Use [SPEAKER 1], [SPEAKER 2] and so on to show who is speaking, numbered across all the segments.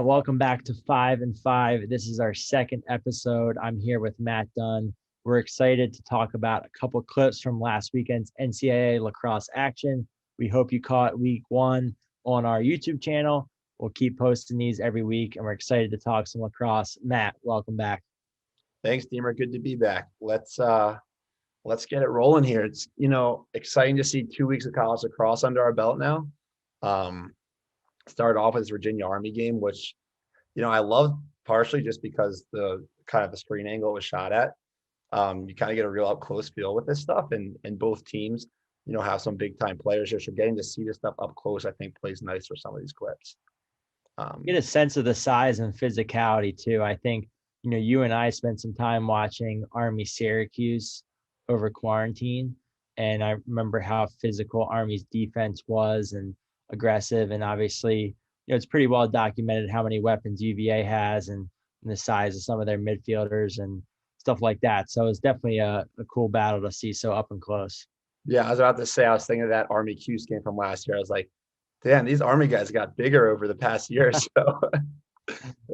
[SPEAKER 1] Welcome back to 5 and 5. This is our second episode. I'm here with Matt Dunn. We're excited to talk about a couple clips from last weekend's NCAA lacrosse action. We hope you caught week one on our YouTube channel. We'll keep posting these every week, and we're excited to talk some lacrosse. Matt, welcome back.
[SPEAKER 2] Thanks, Deemer. Good to be back. Let's get it rolling here. It's exciting to see 2 weeks of college lacrosse under our belt now. Started off with this Virginia Army game, which I love partially just because the kind of the screen angle it was shot at. You kind of get a real up close feel with this stuff, and both teams have some big time players here. So getting to see this stuff up close, I think, plays nice for some of these clips.
[SPEAKER 1] Get a sense of the size and physicality too. I think you and I spent some time watching Army Syracuse over quarantine, and I remember how physical Army's defense was and aggressive, and obviously it's pretty well documented how many weapons UVA has and the size of some of their midfielders and stuff like that. So it's definitely a cool battle to see so up and close.
[SPEAKER 2] Yeah, I was about to say, I was thinking of that Army Cuse game from last year. I was like, damn, these Army guys got bigger over the past year. So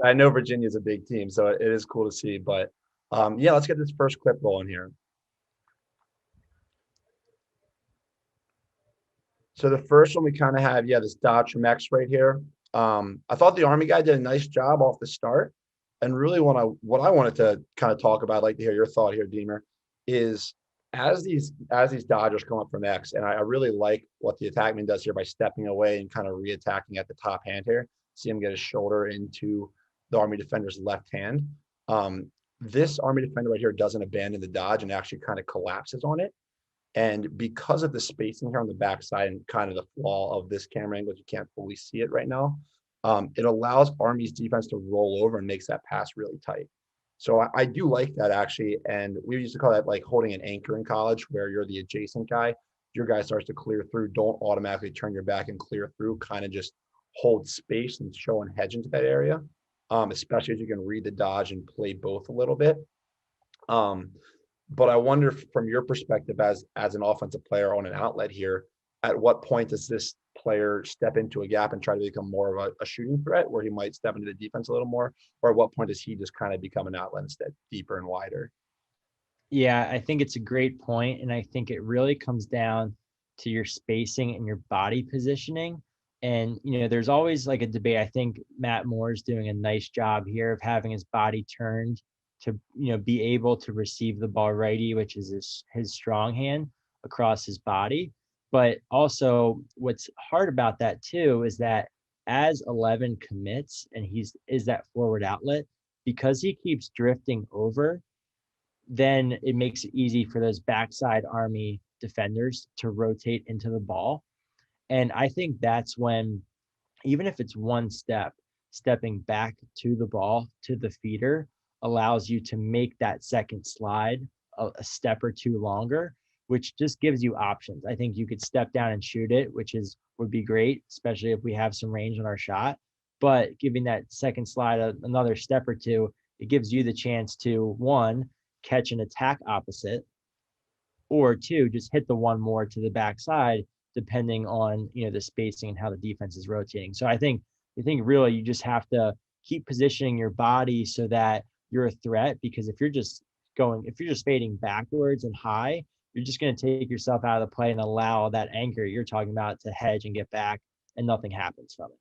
[SPEAKER 2] I know Virginia's a big team, so it is cool to see. But let's get this first clip rolling here. So the first one we kind of have, this Dodge from X right here. I thought the Army guy did a nice job off the start. And really what I wanted to kind of talk about, I'd like to hear your thought here, Deemer, is as these Dodgers come up from X, and I really like what the attackman does here by stepping away and kind of re-attacking at the top hand here. See him get his shoulder into the Army defender's left hand. This Army defender right here doesn't abandon the dodge and actually kind of collapses on it. And because of the spacing here on the backside and kind of the flaw of this camera angle, you can't fully see it right now. It allows Army's defense to roll over and makes that pass really tight. So I do like that, actually. And we used to call that like holding an anchor in college, where you're the adjacent guy. Your guy starts to clear through. Don't automatically turn your back and clear through. Kind of just hold space and show and hedge into that area, especially as you can read the dodge and play both a little bit. But I wonder, from your perspective as an offensive player on an outlet here, at what point does this player step into a gap and try to become more of a shooting threat, where he might step into the defense a little more? Or at what point does he just kind of become an outlet instead, deeper and wider?
[SPEAKER 1] Yeah, I think it's a great point, and I think it really comes down to your spacing and your body positioning. And there's always like a debate. I think Matt Moore is doing a nice job here of having his body turned to be able to receive the ball righty, which is his strong hand, across his body. But also what's hard about that too is that as 11 commits and is that forward outlet, because he keeps drifting over, then it makes it easy for those backside Army defenders to rotate into the ball. And I think that's when, even if it's one step, stepping back to the ball, to the feeder, allows you to make that second slide a step or two longer, which just gives you options. I think you could step down and shoot it, which would be great, especially if we have some range on our shot. But giving that second slide another step or two, it gives you the chance to, one, catch an attack opposite, or two, just hit the one more to the backside, depending on the spacing and how the defense is rotating. So I think really you just have to keep positioning your body so that you're a threat, because if you're just fading backwards and high, you're just going to take yourself out of the play and allow that anchor you're talking about to hedge and get back, and nothing happens from it.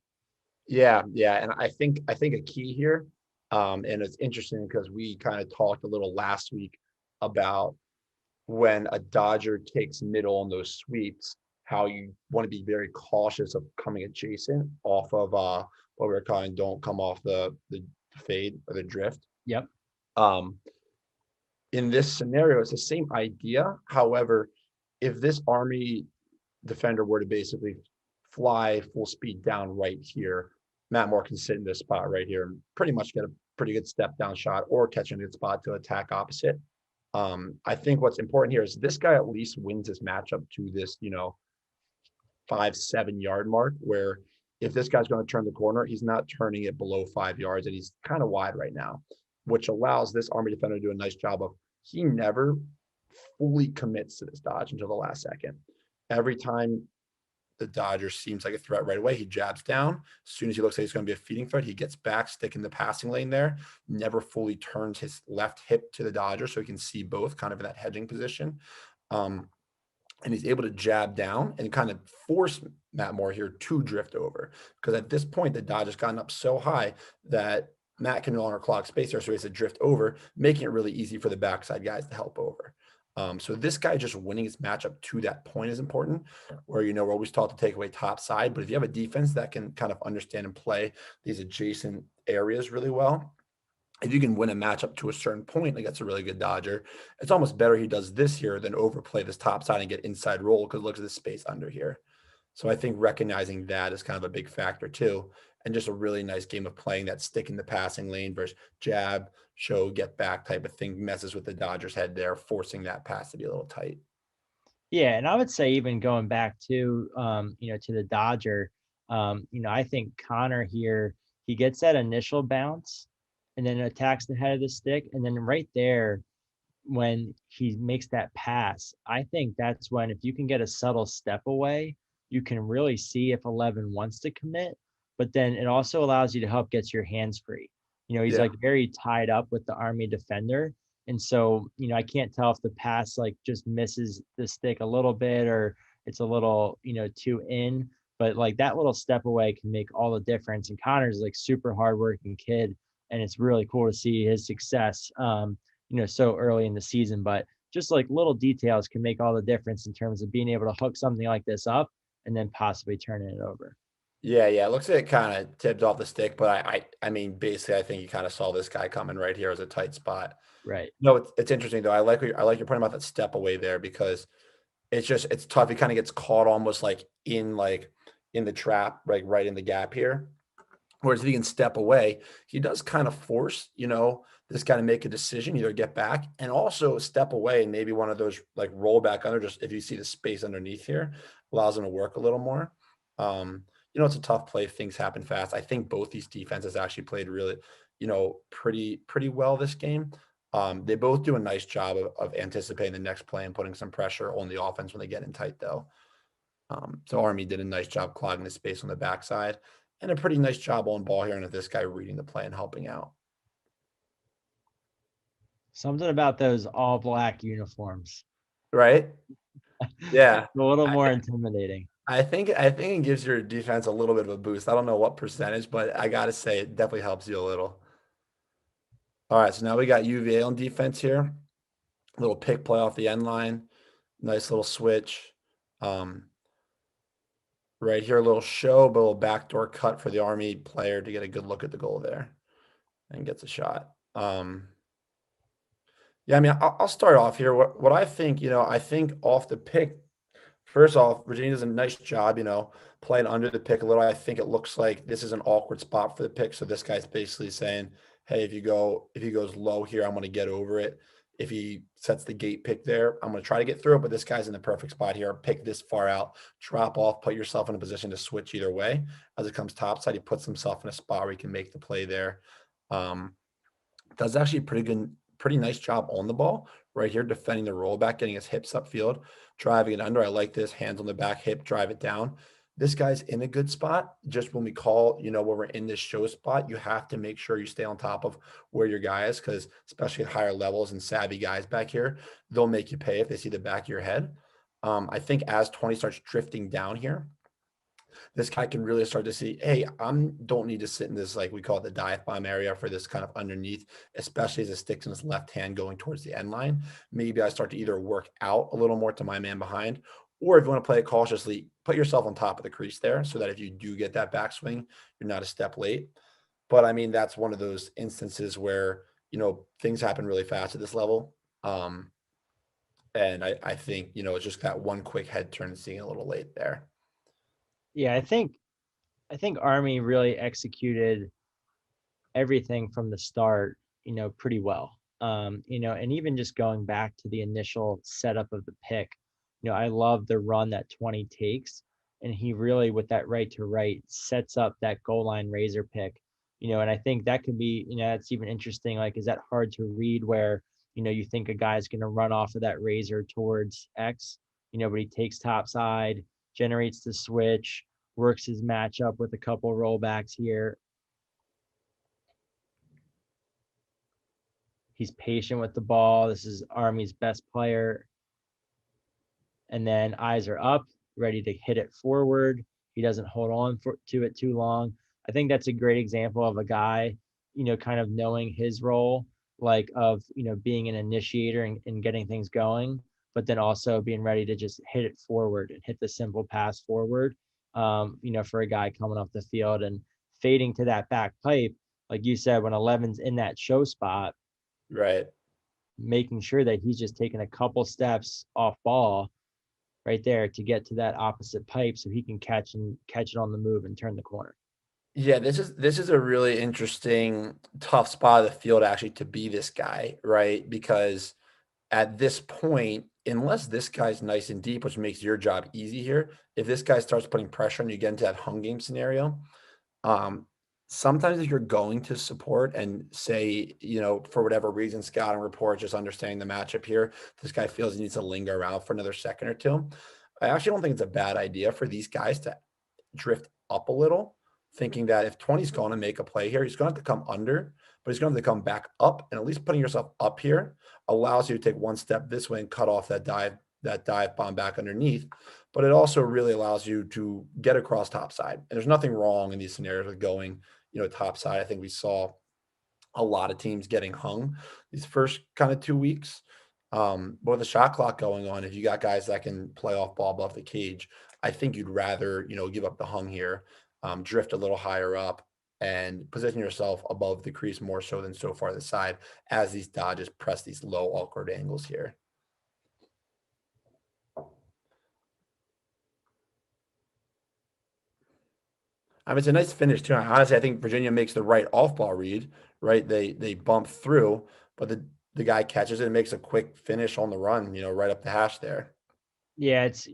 [SPEAKER 2] Yeah. And I think a key here, and it's interesting because we kind of talked a little last week about when a Dodger takes middle on those sweeps, how you want to be very cautious of coming adjacent off of what we're calling don't come off the fade or the drift.
[SPEAKER 1] Yep.
[SPEAKER 2] In this scenario, it's the same idea. However, if this Army defender were to basically fly full speed down right here, Matt Moore can sit in this spot right here and pretty much get a pretty good step down shot or catch a good spot to attack opposite. I think what's important here is this guy at least wins his matchup to this, 5-7 yard mark, where if this guy's going to turn the corner, he's not turning it below 5 yards, and he's kind of wide right now, which allows this Army defender to do a nice job of, he never fully commits to this dodge until the last second. Every time the Dodger seems like a threat right away. He jabs down. As soon as he looks like he's going to be a feeding threat, he gets back, stick in the passing lane there, never fully turns his left hip to the Dodger so he can see both kind of in that hedging position. Um, and he's able to jab down and kind of force Matt Moore here to drift over. Because at this point, the Dodgers gotten up so high that Matt can no longer clog space there, so he has to drift over, making it really easy for the backside guys to help over. So this guy just winning his matchup to that point is important, where, we're always taught to take away top side, but if you have a defense that can kind of understand and play these adjacent areas really well, if you can win a matchup to a certain point, like that's a really good Dodger. It's almost better he does this here than overplay this top side and get inside roll because look at the space under here. So I think recognizing that is kind of a big factor too. And just a really nice game of playing that stick in the passing lane versus jab, show, get back type of thing messes with the Dodgers' head there, forcing that pass to be a little tight.
[SPEAKER 1] Yeah, and I would say even going back to to the Dodger, I think Connor here, he gets that initial bounce and then attacks the head of the stick. And then right there, when he makes that pass, I think that's when if you can get a subtle step away, you can really see if 11 wants to commit, but then it also allows you to help get your hands free. He's
[SPEAKER 2] Yeah.
[SPEAKER 1] like very tied up with the Army defender. And so, I can't tell if the pass like just misses the stick a little bit or it's a little, too in, but like that little step away can make all the difference. And Connor's like super hardworking kid, and it's really cool to see his success. So early in the season, but just like little details can make all the difference in terms of being able to hook something like this up and then possibly turning it over.
[SPEAKER 2] Yeah, yeah. It looks like it kind of tipped off the stick, but I mean, basically, I think you kind of saw this guy coming right here as a tight spot.
[SPEAKER 1] Right.
[SPEAKER 2] No, it's interesting though. I like your point about that step away there because it's tough. He kind of gets caught almost like in the trap, like right in the gap here. Whereas if he can step away, he does kind of force, this guy to make a decision, either get back and also step away and maybe one of those like roll back under, just if you see the space underneath here, allows him to work a little more. Um, it's a tough play. Things happen fast. I think both these defenses actually played really, pretty well this game. They both do a nice job of anticipating the next play and putting some pressure on the offense when they get in tight, though. So Army did a nice job clogging the space on the backside and a pretty nice job on ball here. And this guy reading the play and helping out.
[SPEAKER 1] Something about those all black uniforms.
[SPEAKER 2] Right? Yeah.
[SPEAKER 1] A little
[SPEAKER 2] I,
[SPEAKER 1] more intimidating.
[SPEAKER 2] I think it gives your defense a little bit of a boost. I don't know what percentage, but I gotta say it definitely helps you a little. All right, so now we got UVA on defense here. A little pick play off the end line. Nice little switch. Um, right here, a little show, but a little backdoor cut for the Army player to get a good look at the goal there and gets a shot. Yeah, I mean, I'll start off here. What I think, I think off the pick, first off, Virginia does a nice job, playing under the pick a little. I think it looks like this is an awkward spot for the pick. So this guy's basically saying, hey, if he goes low here, I'm going to get over it. If he sets the gate pick there, I'm going to try to get through it, but this guy's in the perfect spot here. Pick this far out, drop off, put yourself in a position to switch either way. As it comes topside, he puts himself in a spot where he can make the play there. Does actually a pretty nice job on the ball right here, defending the rollback, getting his hips upfield, driving it under. I like this, hands on the back, hip, drive it down. This guy's in a good spot. Just when we call, when we're in this show spot, you have to make sure you stay on top of where your guy is, because especially at higher levels and savvy guys back here, they'll make you pay if they see the back of your head. I think as 20 starts drifting down here, this guy can really start to see, hey, don't need to sit in this, like we call it the dive bomb area for this kind of underneath, especially as it sticks in his left hand going towards the end line. Maybe I start to either work out a little more to my man behind, or if you want to play it cautiously, put yourself on top of the crease there so that if you do get that backswing, you're not a step late. But I mean, that's one of those instances where, things happen really fast at this level. And I think, it's just that one quick head turn seeing a little late there.
[SPEAKER 1] Yeah, I think Army really executed everything from the start, pretty well. And even just going back to the initial setup of the pick, I love the run that 20 takes. And he really, with that right to right, sets up that goal line razor pick. And I think that could be, that's even interesting. Like, is that hard to read where, you think a guy's going to run off of that razor towards X, but he takes top side. generates the switch, works his matchup with a couple rollbacks here. He's patient with the ball. This is Army's best player. And then eyes are up, ready to hit it forward. He doesn't hold on to it too long. I think that's a great example of a guy, kind of knowing his role, like of, being an initiator and getting things going, but then also being ready to just hit it forward and hit the simple pass forward, for a guy coming off the field and fading to that back pipe. Like you said, when 11's in that show spot,
[SPEAKER 2] Right.
[SPEAKER 1] making sure that he's just taking a couple steps off ball right there to get to that opposite pipe so he can catch it on the move and turn the corner.
[SPEAKER 2] Yeah, this is a really interesting, tough spot of the field actually to be this guy, right? Because at this point, unless this guy's nice and deep, which makes your job easy here, if this guy starts putting pressure on you, get into that hung game scenario, um, sometimes if you're going to support and say, for whatever reason, scouting report, just understanding the matchup here, this guy feels he needs to linger around for another second or two. I actually don't think it's a bad idea for these guys to drift up a little, thinking that if 20's going to make a play here, he's going to have to come under, but he's going to have to come back up, and at least putting yourself up here allows you to take one step this way and cut off that dive bomb back underneath. But it also really allows you to get across top side. And there's nothing wrong in these scenarios with going, top side. I think we saw a lot of teams getting hung these first kind of 2 weeks. But with the shot clock going on, if you got guys that can play off ball above the cage, I think you'd rather, give up the hung here, drift a little higher up and position yourself above the crease more so than so far to the side as these dodges press these low awkward angles here. I mean, it's a nice finish too. Honestly, I think Virginia makes the right off-ball read, right? They bump through, but the guy catches it and makes a quick finish on the run, right up the hash there.
[SPEAKER 1] Yeah, it's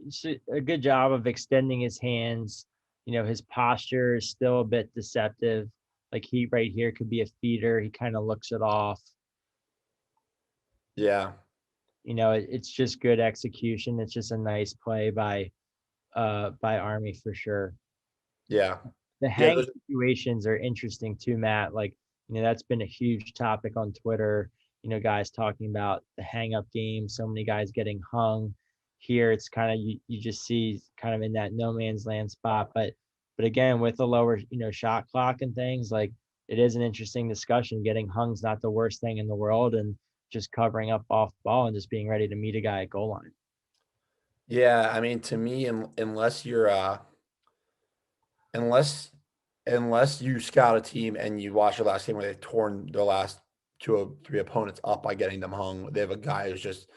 [SPEAKER 1] a good job of extending his hands. His posture is still a bit deceptive. Like he right here could be a feeder. He kind of looks it off.
[SPEAKER 2] Yeah,
[SPEAKER 1] It's just good execution. It's just a nice play by Army for sure.
[SPEAKER 2] yeah,
[SPEAKER 1] The
[SPEAKER 2] yeah.
[SPEAKER 1] hang situations are interesting too, Matt. Like, that's been a huge topic on Twitter. Guys talking about the hang up game, so many guys getting hung. Here it's kind of you just see kind of in that no man's land spot. But again, with the lower, shot clock and things, like it is an interesting discussion. Getting hung's not the worst thing in the world, and just covering up off ball and just being ready to meet a guy at goal line.
[SPEAKER 2] Yeah, I mean, to me, unless you're unless unless you scout a team and you watch the last game where they've torn their last two or three opponents up by getting them hung, they have a guy who's just,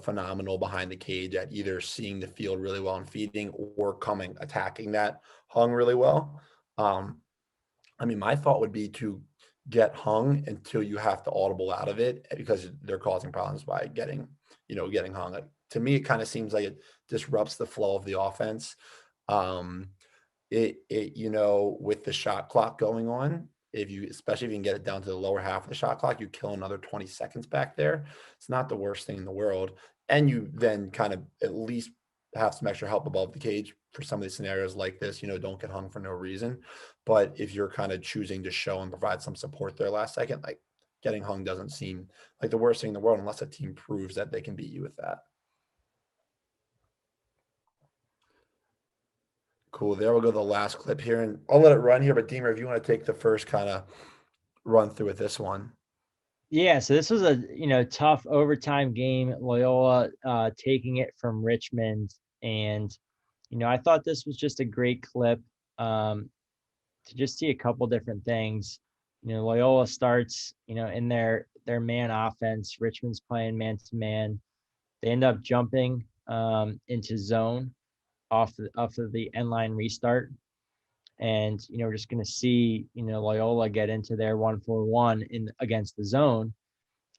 [SPEAKER 2] phenomenal behind the cage at either seeing the field really well and feeding or coming attacking that hung really well. Um, I mean, my thought would be to get hung until you have to audible out of it because they're causing problems by getting hung. Like, to me, it kind of seems like it disrupts the flow of the offense. Um, with the shot clock going on, especially if you can get it down to the lower half of the shot clock, you kill another 20 seconds back there. It's not the worst thing in the world. And you then kind of at least have some extra help above the cage for some of these scenarios like this, don't get hung for no reason. But if you're kind of choosing to show and provide some support there last second, like getting hung doesn't seem like the worst thing in the world unless a team proves that they can beat you with that. Cool. There we'll go. The last clip here, and I'll let it run here. But Deemer, if you want to take the first kind of run through with this one.
[SPEAKER 1] Yeah, so this was a tough overtime game. Loyola taking it from Richmond, and I thought this was just a great clip to just see a couple different things. Loyola starts in their man offense. Richmond's playing man to man. They end up jumping into zone off of the end line restart, and we're just going to see Loyola get into their 1-4-1 in against the zone.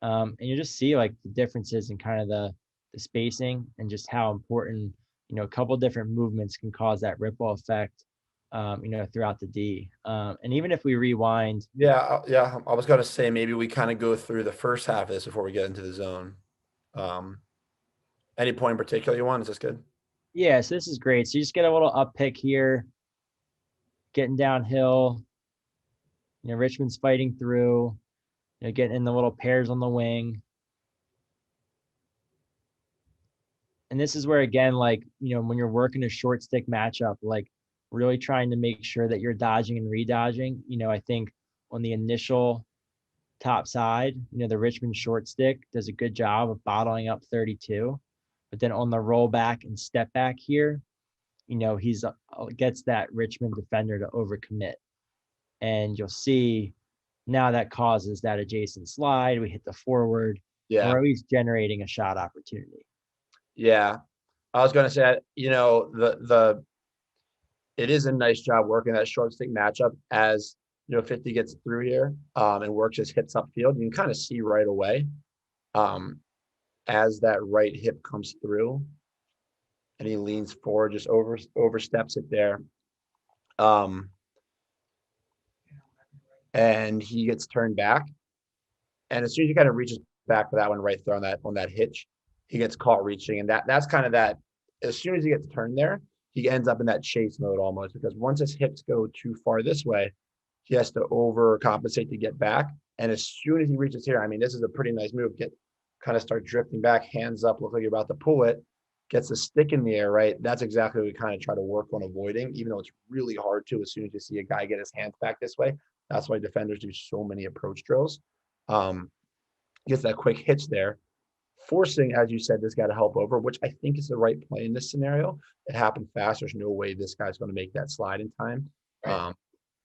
[SPEAKER 1] And you just see like the differences in kind of the spacing and just how important, a couple different movements can cause that ripple effect, throughout the D. And even if we rewind.
[SPEAKER 2] Yeah. I was going to say maybe we kind of go through the first half of this before we get into the zone. Any point in particular you want? Is this good?
[SPEAKER 1] Yeah, so this is great. So you just get a little up pick here, getting downhill. Richmond's fighting through, getting in the little pairs on the wing. And this is where, again, like, when you're working a short stick matchup, like really trying to make sure that you're dodging and redodging. I think on the initial top side, the Richmond short stick does a good job of bottling up 32. But then on the rollback and step back here, he's gets that Richmond defender to overcommit. And you'll see now that causes that adjacent slide. We hit the forward, and
[SPEAKER 2] Yeah.
[SPEAKER 1] we're at least generating a shot opportunity.
[SPEAKER 2] Yeah. I was going to say, it is a nice job working that short stick matchup as 50 gets through here and works his hips upfield. You can kind of see right away um, as that right hip comes through and he leans forward, just oversteps it there. Um, and he gets turned back. And as soon as he kind of reaches back for that one right there on that hitch, he gets caught reaching. And that's kind of that. As soon as he gets turned there, he ends up in that chase mode almost, because once his hips go too far this way, he has to overcompensate to get back. And as soon as he reaches here, I mean, this is a pretty nice move. Kind of start drifting back, hands up, look like you're about to pull it, gets the stick in the air, right? That's exactly what we kind of try to work on avoiding, even though it's really hard to as soon as you see a guy get his hands back this way. That's why defenders do so many approach drills. Um, Gets that quick hitch there, forcing, as you said, this guy to help over, which I think is the right play in this scenario. It happened fast. There's no way this guy's going to make that slide in time.
[SPEAKER 1] Right.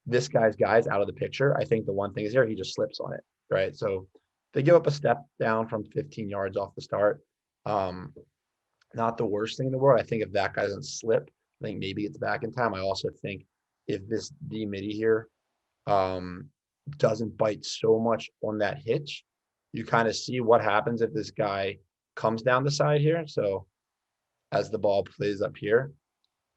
[SPEAKER 2] This guy's out of the picture. I think the one thing is here, he just slips on it, right? So they give up a step down from 15 yards off the start. Not the worst thing in the world. I think if that guy doesn't slip, I think maybe it's back in time. I also think if this D midi here doesn't bite so much on that hitch, you kind of see what happens if this guy comes down the side here. So as the ball plays up here,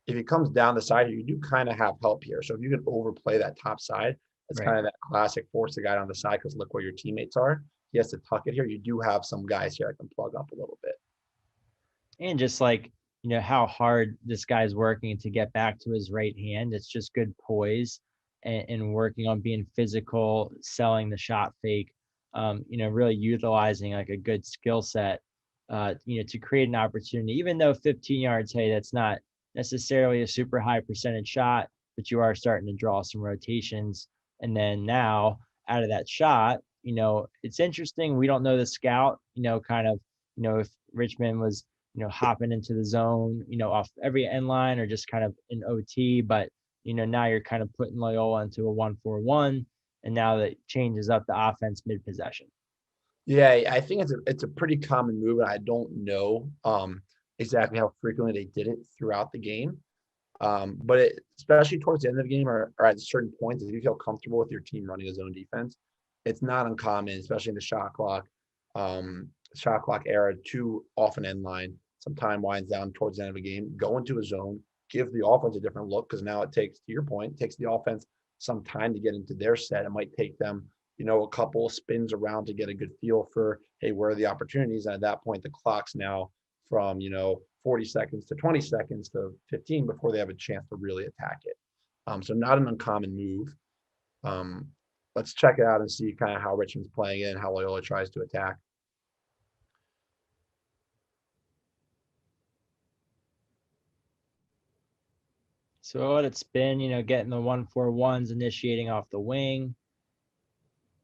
[SPEAKER 2] if he comes down the side here, you do kind of have help here. So if you can overplay that top side, it's
[SPEAKER 1] Right.
[SPEAKER 2] kind of that classic force the guy down the side because look where your teammates are. He has to tuck it here. You do have some guys here that can plug up a little bit.
[SPEAKER 1] And just like, how hard this guy's working to get back to his right hand. It's just good poise and working on being physical, selling the shot fake, really utilizing like a good skill set, to create an opportunity, even though 15 yards, hey, that's not necessarily a super high percentage shot, but you are starting to draw some rotations. And then now out of that shot, it's interesting. We don't know the scout, kind of, if Richmond was hopping into the zone, off every end line or just kind of in OT. But, now you're kind of putting Loyola into a 1-4-1. And now that changes up the offense mid possession.
[SPEAKER 2] Yeah, I think it's a pretty common move, and I don't know exactly how frequently they did it throughout the game. But especially towards the end of the game or at certain points, if you feel comfortable with your team running a zone defense, it's not uncommon, especially in the shot clock era, to off an end line. Some time winds down towards the end of a game, go into a zone, give the offense a different look because now it takes, to your point, it takes the offense some time to get into their set. It might take them, a couple spins around to get a good feel for, hey, where are the opportunities? And at that point, the clock's now from 40 seconds to 20 seconds to 15 before they have a chance to really attack it. So not an uncommon move. Let's check it out and see kind of how Richmond's playing it and how Loyola tries to attack.
[SPEAKER 1] So let it spin, getting the 1-4-1s, initiating off the wing,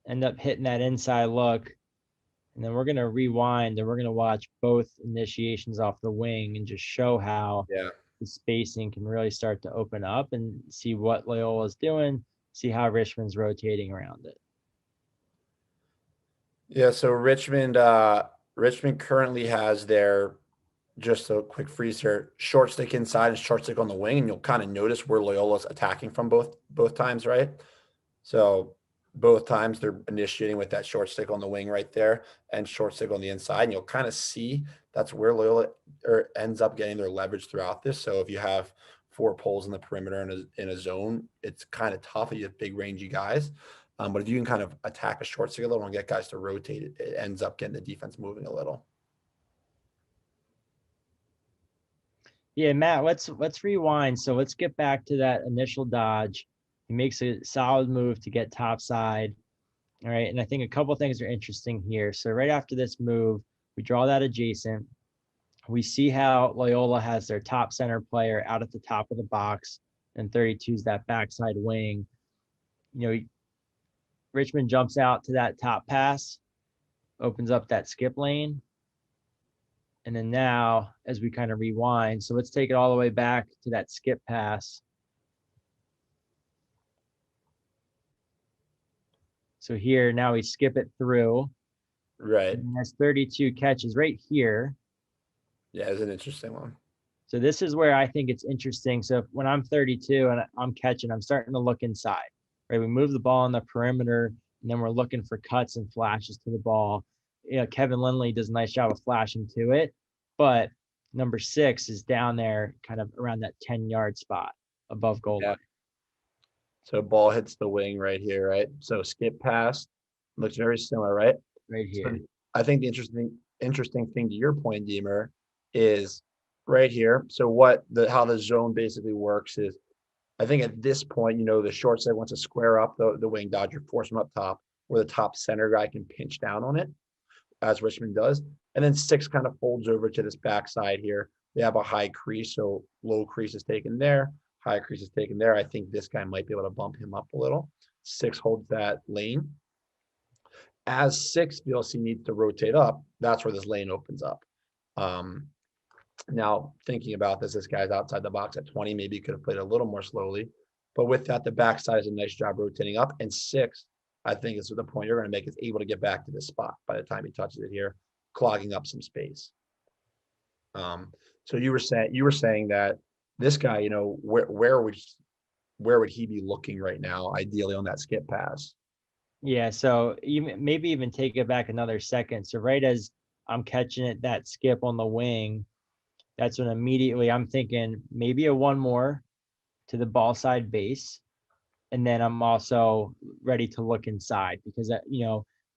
[SPEAKER 1] end up hitting that inside look. And then we're going to rewind and we're going to watch both initiations off the wing and just show how
[SPEAKER 2] Yeah.
[SPEAKER 1] the spacing can really start to open up and see what Loyola's doing, see how Richmond's rotating around it.
[SPEAKER 2] Yeah, so Richmond currently has their, just a quick freeze here, short stick inside and short stick on the wing, and you'll kind of notice where Loyola's attacking from both times, right? So both times they're initiating with that short stick on the wing right there and short stick on the inside. And you'll kind of see that's where Loyola ends up getting their leverage throughout this. So if you have four poles in the perimeter in a zone, it's kind of tough if you have big rangy guys. But if you can kind of attack a short stick a little and get guys to rotate, it ends up getting the defense moving a little.
[SPEAKER 1] Yeah, Matt, let's rewind. So let's get back to that initial dodge. He makes a solid move to get top side. All right. And I think a couple things are interesting here. So right after this move, we draw that adjacent. We see how Loyola has their top center player out at the top of the box, and 32's that backside wing. You know, Richmond jumps out to that top pass, opens up that skip lane. And then now, as we kind of rewind, so let's take it all the way back to that skip pass. So here, now we skip it through.
[SPEAKER 2] Right.
[SPEAKER 1] And there's 32 catches right here.
[SPEAKER 2] Yeah, it's an interesting one.
[SPEAKER 1] So this is where I think it's interesting. So when I'm 32 and I'm catching, I'm starting to look inside, right? We move the ball on the perimeter, and then we're looking for cuts and flashes to the ball. You know, Kevin Lindley does a nice job of flashing to it, but number 6 is down there kind of around that 10-yard spot above goal
[SPEAKER 2] Yeah.
[SPEAKER 1] line.
[SPEAKER 2] So ball hits the wing right here, right? So skip pass looks very similar, right?
[SPEAKER 1] Right
[SPEAKER 2] So
[SPEAKER 1] here.
[SPEAKER 2] I think the interesting thing to your point, Deemer, is right here. So what the how the zone basically works is I think at this point, the short side wants to square up the wing dodger, force him up top, where the top center guy can pinch down on it, as Richmond does. And then 6 kind of folds over to this backside here. They have a high crease, so low crease is taken there, high crease is taken there. I think this guy might be able to bump him up a little. 6 holds that lane. As 6 feels he needs to rotate up, that's where this lane opens up. Um, Now, thinking about this guy's outside the box at 20. Maybe he could have played a little more slowly. But with that, the backside is a nice job rotating up. And 6, I think is the point you're going to make, is able to get back to this spot by the time he touches it here, clogging up some space. So you were saying that this guy, where would he be looking right now, ideally on that skip pass?
[SPEAKER 1] Yeah, so maybe even take it back another second. So right as I'm catching it, that skip on the wing, that's when immediately I'm thinking maybe a one more to the ball side base. And then I'm also ready to look inside because,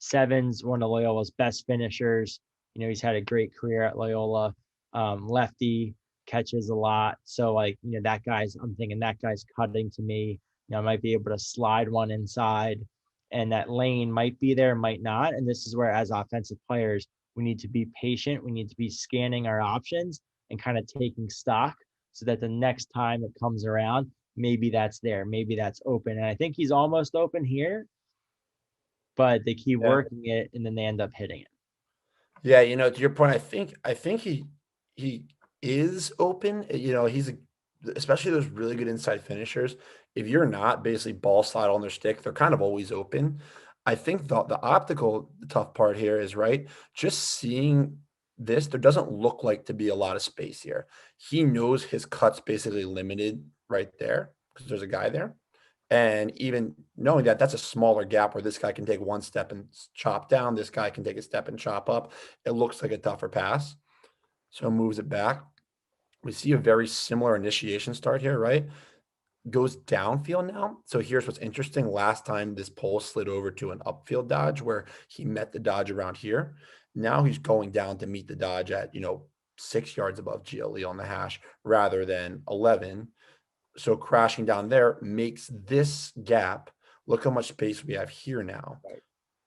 [SPEAKER 1] 7's one of Loyola's best finishers. He's had a great career at Loyola. Lefty catches a lot. So, I'm thinking that guy's cutting to me. I might be able to slide one inside, and that lane might be there, might not. And this is where, as offensive players, we need to be patient. We need to be scanning our options and kind of taking stock so that the next time it comes around, maybe that's there, maybe that's open. And I think he's almost open here, but they keep
[SPEAKER 2] Yeah.
[SPEAKER 1] working it and then they end up hitting it.
[SPEAKER 2] Yeah, to your point, I think he is open. Especially those really good inside finishers. If you're not basically ball slide on their stick, they're kind of always open. I think the optical tough part here is right. Just seeing this, there doesn't look like to be a lot of space here. He knows his cut's basically limited right there because there's a guy there. And even knowing that, that's a smaller gap where this guy can take one step and chop down, this guy can take a step and chop up. It looks like a tougher pass. So moves it back. We see a very similar initiation start here, right? Goes downfield now. So here's what's interesting. Last time this pole slid over to an upfield dodge where he met the dodge around here. Now he's going down to meet the dodge at, 6 yards above GLE on the hash rather than 11. So crashing down there makes this gap. Look how much space we have here now.
[SPEAKER 1] Right.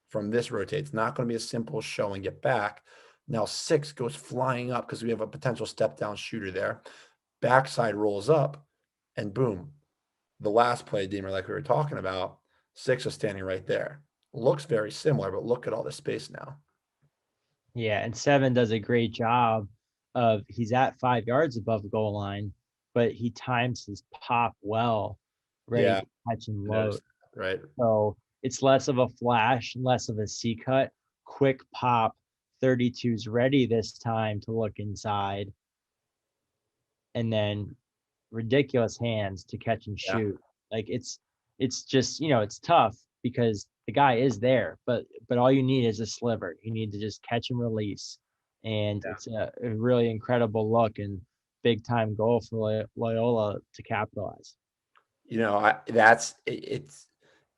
[SPEAKER 2] From this rotate. It's not going to be a simple show and get back. Now 6 goes flying up because we have a potential step down shooter there. Backside rolls up and boom. The last play, Deemer, like we were talking about, 6 is standing right there. Looks very similar, but look at all the space now.
[SPEAKER 1] Yeah, and 7 does a great job of he's at 5 yards above the goal line, but he times his pop well, ready
[SPEAKER 2] Yeah,
[SPEAKER 1] to catch and
[SPEAKER 2] I
[SPEAKER 1] load.
[SPEAKER 2] noticed that, right?
[SPEAKER 1] So it's less of a flash, less of a C cut, quick pop. 32's ready this time to look inside, and then ridiculous hands to catch and
[SPEAKER 2] Yeah,
[SPEAKER 1] shoot. Like it's just, it's tough because the guy is there, but all you need is a sliver. You need to just catch and release. And
[SPEAKER 2] yeah.
[SPEAKER 1] it's a really incredible look and big time goal for Loyola to capitalize.
[SPEAKER 2] It's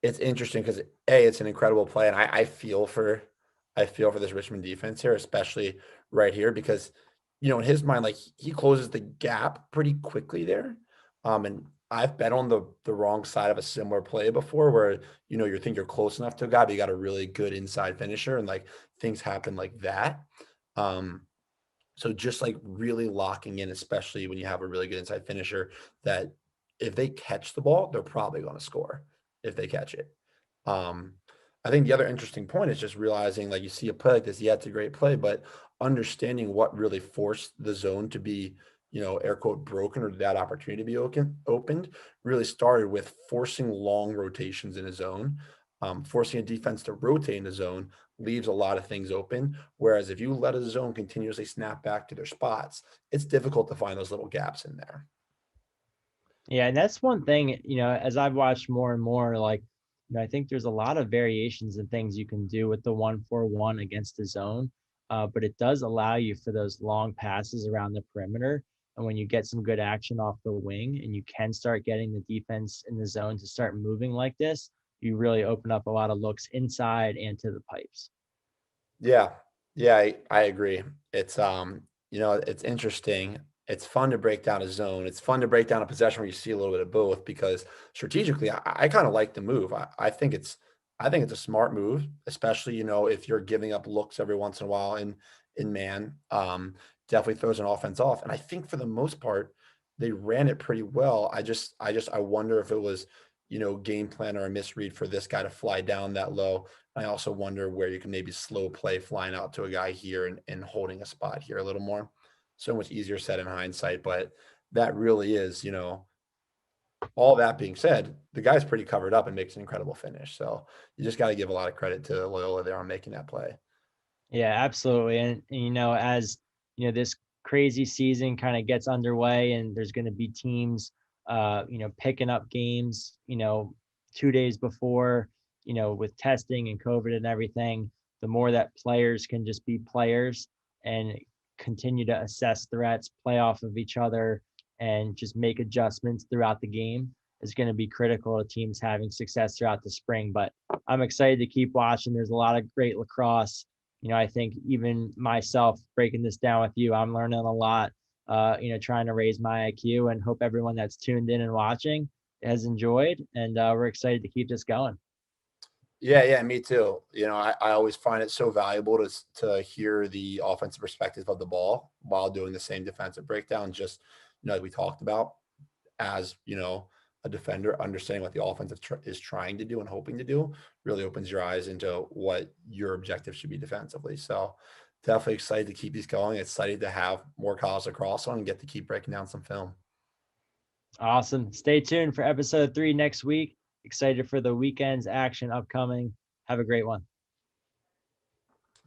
[SPEAKER 2] interesting because it's an incredible play, and I feel for this Richmond defense here, especially right here, because in his mind, like he closes the gap pretty quickly there. And I've been on the wrong side of a similar play before where, you think you're close enough to a guy, but you got a really good inside finisher and like things happen like that. Um, so just like really locking in, especially when you have a really good inside finisher, that if they catch the ball, they're probably going to score if they catch it. Um, I think the other interesting point is just realizing like you see a play like this, yeah, it's a great play, but understanding what really forced the zone to be, air quote broken or that opportunity to be opened really started with forcing long rotations in a zone, forcing a defense to rotate in the zone leaves a lot of things open. Whereas if you let a zone continuously snap back to their spots, it's difficult to find those little gaps in there.
[SPEAKER 1] Yeah, and that's one thing, as I've watched more and more, like, I think there's a lot of variations and things you can do with the 1-4-1 against the zone. But it does allow you for those long passes around the perimeter. And when you get some good action off the wing and you can start getting the defense in the zone to start moving like this, you really open up a lot of looks inside and to the pipes.
[SPEAKER 2] Yeah. Yeah, I agree. It's interesting. It's fun to break down a zone. It's fun to break down a possession where you see a little bit of both because strategically, I kind of like the move. I think it's a smart move, especially, if you're giving up looks every once in a while in man. Definitely throws an offense off. And I think for the most part, they ran it pretty well. I wonder if it was, game plan or a misread for this guy to fly down that low. I also wonder where you can maybe slow play flying out to a guy here and holding a spot here a little more. So much easier said in hindsight, but that really is, all that being said, the guy's pretty covered up and makes an incredible finish. So you just got to give a lot of credit to Loyola there on making that play.
[SPEAKER 1] Yeah, absolutely. And as this crazy season kind of gets underway and there's going to be teams picking up games, 2 days before, with testing and COVID and everything, the more that players can just be players and continue to assess threats, play off of each other, and just make adjustments throughout the game is going to be critical to teams having success throughout the spring. But I'm excited to keep watching. There's a lot of great lacrosse. I think even myself breaking this down with you, I'm learning a lot, trying to raise my IQ and hope everyone that's tuned in and watching has enjoyed. And we're excited to keep this going.
[SPEAKER 2] Yeah, yeah, me too. I always find it so valuable to hear the offensive perspective of the ball while doing the same defensive breakdown, just like we talked about. As a defender, understanding what the offensive is trying to do and hoping to do really opens your eyes into what your objective should be defensively. So definitely excited to keep these going. Excited to have more college lacrosse on and get to keep breaking down some film.
[SPEAKER 1] Awesome. Stay tuned for episode 3 next week. Excited for the weekend's action upcoming. Have a great one.